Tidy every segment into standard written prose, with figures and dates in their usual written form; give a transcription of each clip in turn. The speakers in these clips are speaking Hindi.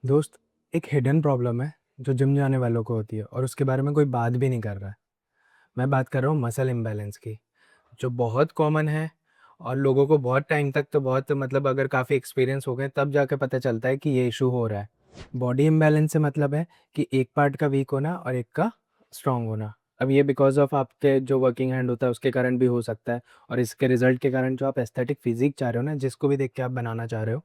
दोस्त, एक हिडन प्रॉब्लम है जो जिम जाने वालों को होती है और उसके बारे में कोई बात भी नहीं कर रहा है। मैं बात कर रहा हूँ मसल इम्बैलेंस की, जो बहुत कॉमन है और लोगों को बहुत टाइम तक तो बहुत मतलब अगर काफ़ी एक्सपीरियंस हो गए तब जाके पता चलता है कि ये इशू हो रहा है। बॉडी इम्बैलेंस से मतलब है कि एक पार्ट का वीक होना और एक का स्ट्रांग होना। अब ये बिकॉज़ ऑफ आपके जो वर्किंग हैंड होता है उसके कारण भी हो सकता है, और इसके रिज़ल्ट के कारण जो आप एस्थेटिक फ़िज़ीक चाह रहे हो ना, जिसको भी देख के आप बनाना चाह रहे हो,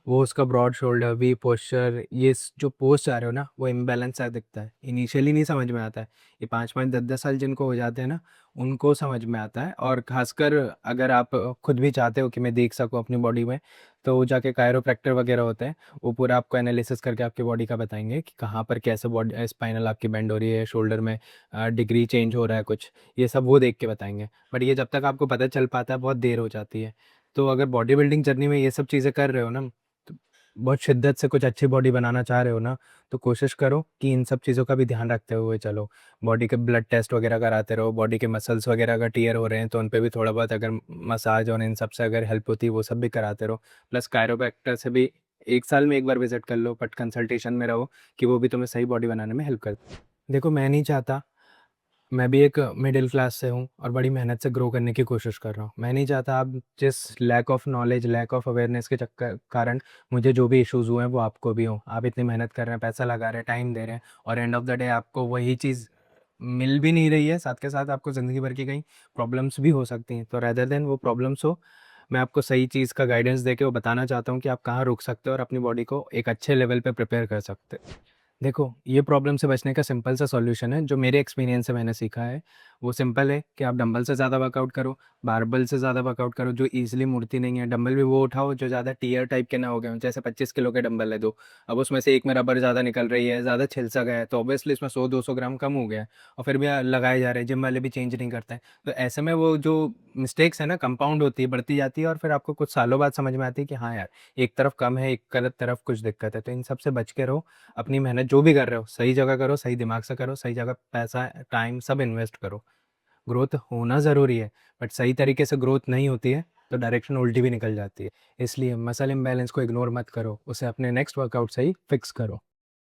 वो उसका ब्रॉड शोल्डर, वी पोस्चर, ये जो पोज चाह रहे हो ना, वो इम्बैलेंस सा दिखता है। इनिशियली नहीं समझ में आता है। ये 5-5 10-10 साल जिनको हो जाते हैं ना, उनको समझ में आता है। और खासकर अगर आप खुद भी चाहते हो कि मैं देख सकूं अपनी बॉडी में, तो जाके कायरोप्रैक्टर वगैरह होते हैं, वो पूरा आपको एनालिसिस करके आपकी बॉडी का बताएंगे कि कहाँ पर कैसे बॉडी स्पाइनल आपकी बेंड हो रही है, शोल्डर में डिग्री चेंज हो रहा है कुछ, ये सब वो देख के बताएंगे। बट ये जब तक आपको पता चल पाता है बहुत देर हो जाती है। तो अगर बॉडी बिल्डिंग जर्नी में ये सब चीज़ें कर रहे हो ना, तो बहुत शिद्दत से कुछ अच्छी बॉडी बनाना चाह रहे हो ना, तो कोशिश करो कि इन सब चीज़ों का भी ध्यान रखते हुए चलो। बॉडी के ब्लड टेस्ट वगैरह कराते रहो, बॉडी के मसल्स वगैरह अगर टियर हो रहे हैं तो उन पे भी थोड़ा बहुत अगर मसाज और इन सब से अगर हेल्प होती है वो सब भी कराते रहो। प्लस कायरोप्रैक्टर से भी 1 साल में 1 बार विज़िट कर लो, बट कंसल्टेशन में रहो कि वो भी तुम्हें सही बॉडी बनाने में हेल्प कर। देखो, मैं नहीं चाहता, मैं भी एक मिडिल क्लास से हूँ और बड़ी मेहनत से ग्रो करने की कोशिश कर रहा हूँ। मैं नहीं चाहता आप जिस lack of knowledge, lack of awareness के चक्कर कारण मुझे जो भी इश्यूज़ हुए हैं वो आपको भी हों। आप इतनी मेहनत कर रहे हैं, पैसा लगा रहे हैं, टाइम दे रहे हैं और एंड ऑफ द डे आपको वही चीज़ मिल भी नहीं रही है। साथ के साथ आपको ज़िंदगी भर की कई प्रॉब्लम्स भी हो सकती हैं। तो रेदर देन वो प्रॉब्लम्स हो, मैं आपको सही चीज़ का गाइडेंस देके वो बताना चाहता हूँ कि आप कहाँ रुक सकते हो और अपनी बॉडी को एक अच्छे लेवल पे प्रिपेयर कर सकते हो। देखो, ये प्रॉब्लम से बचने का सिंपल सा सॉल्यूशन है, जो मेरे एक्सपीरियंस से मैंने सीखा है। वो सिंपल है कि आप डंबल से ज़्यादा वर्कआउट करो, बारबेल से ज़्यादा वर्कआउट करो, जो ईज़िली मुड़ती नहीं है। डंबल भी वो उठाओ जो ज़्यादा टियर टाइप के ना हो गए हों, जैसे 25 किलो के डंबल है 2, अब उसमें से एक में रबर ज़्यादा निकल रही है, ज़्यादा छिल-सा गया है, तो ऑब्वियसली इसमें 100-200 ग्राम कम हो गया है और फिर भी लगाए जा रहे हैं, जिम वाले भी चेंज नहीं करते हैं। तो ऐसे में वो जो मिस्टेक्स है ना, कंपाउंड होती है, बढ़ती जाती है और फिर आपको कुछ सालों बाद समझ में आती है कि हाँ यार, एक तरफ कम है, एक गलत तरफ कुछ दिक्कत है। तो इन सब से बच के रहो। अपनी मेहनत जो भी कर रहे हो, सही जगह करो, सही दिमाग से करो, सही जगह पैसा, टाइम सब इन्वेस्ट करो। ग्रोथ होना ज़रूरी है, बट सही तरीके से ग्रोथ नहीं होती है, तो डायरेक्शन उल्टी भी निकल जाती है। इसलिए मसल इम्बैलेंस को इग्नोर मत करो, उसे अपने नेक्स्ट वर्कआउट से ही फिक्स करो।